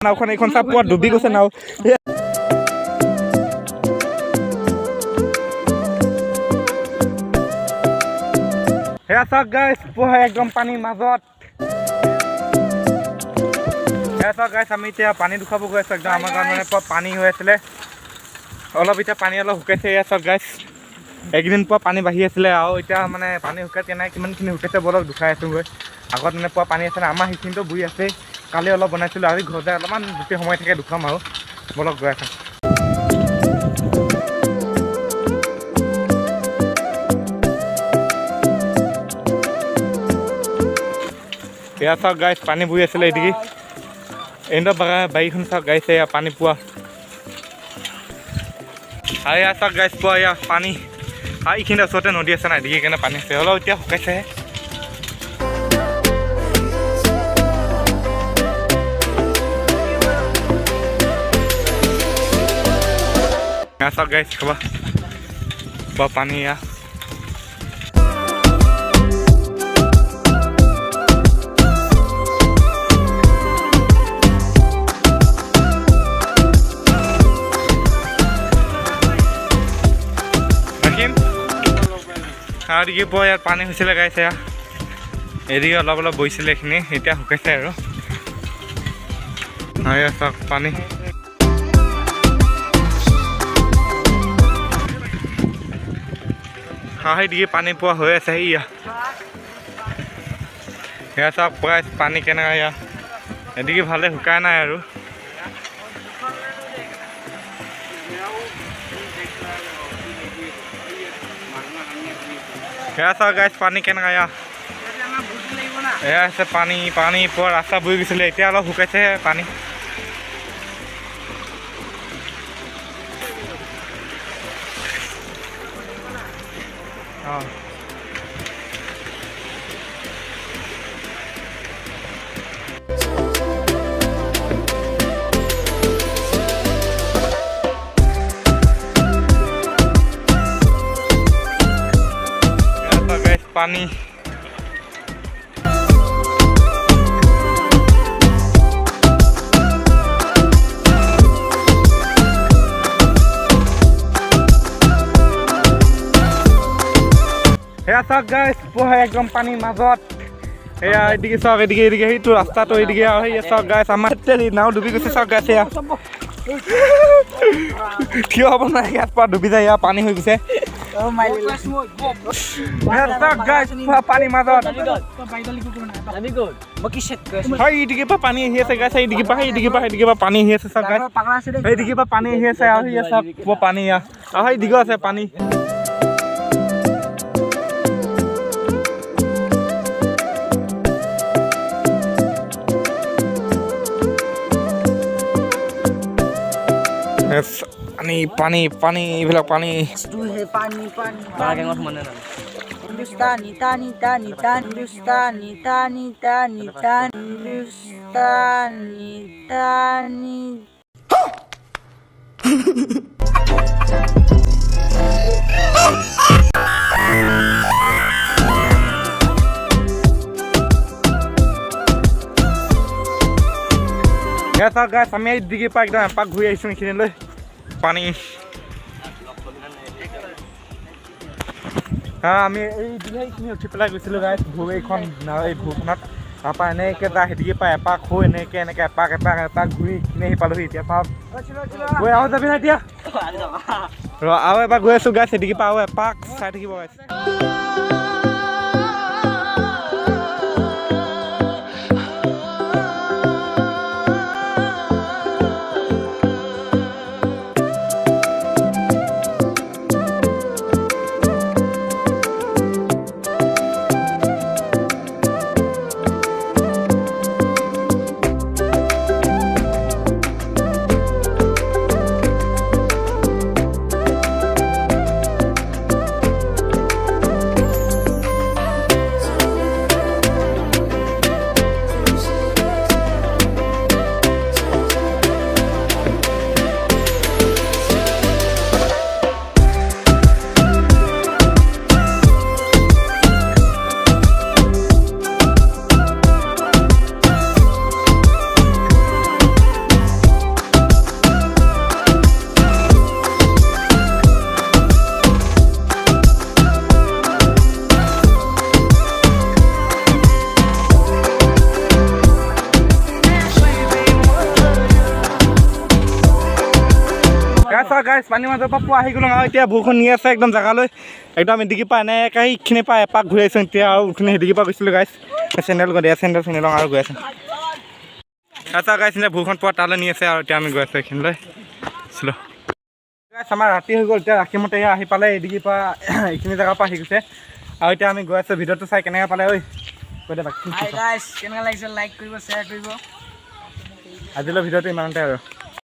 নাওখন এইখন চাপ পোৱা ডুবি গৈছে নাও সেয়া চাওক গাইছ পোৱা একদম পানীৰ মাজত সেয়া চাওক গাইছ আমি এতিয়া পানী দুখাব গৈ আছোঁ একদম আমাৰ গাঁৱত মানে পুৱা পানী হৈ আছিলে অলপ এতিয়া পানী অলপ শুকাইছে এয়া চাওক গাইছ একদিন পুৱা পানী বাঢ়ি আছিলে আৰু এতিয়া মানে পানী শুকাইছে নাই কিমানখিনি শুকাইছে বলক দুখাই আছোঁগৈ আগত মানে পুৱা পানী আছে আমাৰ সেইখিনিতো বুৰি আছে কালি অলপ বনাইছিলোঁ আজি ঘৰতে অলপমান গোটেই সময় থাকে দুখাম আৰু বলক গৈ আছোঁ এয়া চাওক গাইছ পানী বুৰি আছিলে এদিকে এনেকুৱা বাৰীখন চাওক গাইছ এয়া পানী পোৱা আৰু এয়া চাওক গাইছ পোৱা এয়া পানী আৰু এইখিনি ওচৰতে নদী আছে নাই এদিকে কাৰণে পানী আছে অলপ এতিয়া শুকাইছেহে এয়া চাওক গাইছ খাবা বা পানী এয়া আৰু এদিকে পোৱা ইয়াত পানী হৈছিলে গাইছে এদিকে অলপ অলপ বৈছিলে এইখিনি এতিয়া শুকাইছে আৰু ইয়াত চাওক পানী সেইদিকে পানী পোৱা হৈ আছে ইয়া সেয়া চাওক প্ৰায় পানী কেনেকুৱা ইয়া এদিকে ভালে শুকাই নাই আৰু সেয়া চাওক গাইছ পানী কেনেকুৱা এয়া আছে পানী পানী পোৱা ৰাস্তা বৈ গৈছিলে এতিয়া অলপ শুকাইছেহে পানী অঁ পানী সেয়া চাওক গাইছ পোৱা একদম পানীৰ মাজত এয়া এদিকে চাওক এদিকে এদিকে সেইটো ৰাস্তাটো এদিকে আৰু সেয়া চাওক গাইছ আমাৰ নাও ডুবি গৈছে চাওক গাইছ এয়া থিয় হ'ব নাই ইয়াত পৰা ডুবি যায় এয়া পানী হৈ গৈছে পানীৰ মাজত এইদিকে পৰা পানী আহি আছে গাইছ এইদিকে পৰা পানী আহি আছে চাওক গাইছ এইদিকে পৰা পানী আহি আছে আৰু সেয়া চাওক পানী আৰু সেইদিকে আছে পানী পানী পানী পানী এইবিলাক পানী Hindustani, tani, tani, tani, Hindustani, tani, tani, tani, Hindustani, tani. Ya tak guys, kami di pak dan pak gue isu sini le, pani. আমি এই দিলে এইখিনি উঠি পেলাই গৈছিলোঁ গাইছ ভূ এইখন এই ভূখনত তাৰপৰা এনেকৈ যা সেদিকে পাই এপাক হৈ এনেকৈ এপাক ঘূৰি কিনে আহি পালোহি এতিয়া চাওক গৈ আৰু যাবি না এতিয়া আৰু এবাৰ গৈ আছোঁ গাইছ সেদিকে পাই আৰু এপাক চাই থাকিব গাইছ আচ্ছা গাইছ পানী মাজৰ পৰা পোৱা আহি গ'লো আৰু এতিয়া বৰষুণ নি আছে একদম জেগালৈ একদম এদিগি পৰা এনেকৈ এইখিনি পৰা এপাক ঘূৰি আহিছোঁ এতিয়া আৰু এইখিনি সেদিগি পৰা গৈছিলোঁ গাইছ চেণ্ডেল গৈ দিয়া চেণ্ডেল আৰু গৈ আছোঁ আচ্ছা গাইছ এতিয়া বৰষুণ পোৱা তালৈ নি আছে আৰু এতিয়া আমি গৈ আছোঁ এইখিনিলৈ চলো গাইছ আমাৰ ৰাতি হৈ গ'ল এতিয়া ৰাতিমতে আহি পালে এদিগিৰ পৰা এইখিনি জেগাৰ পৰা আহি গৈছে আৰু এতিয়া আমি গৈ আছোঁ ভিডিঅ'টো চাই কেনেকৈ পালে ঐ কৈ দে বাকী হাই গাইছ কেনেকুৱা লাগিছে লাইক কৰিব শ্বেয়াৰ কৰিব আজিলৈ ভিডিঅ'টো ইমানতে আৰু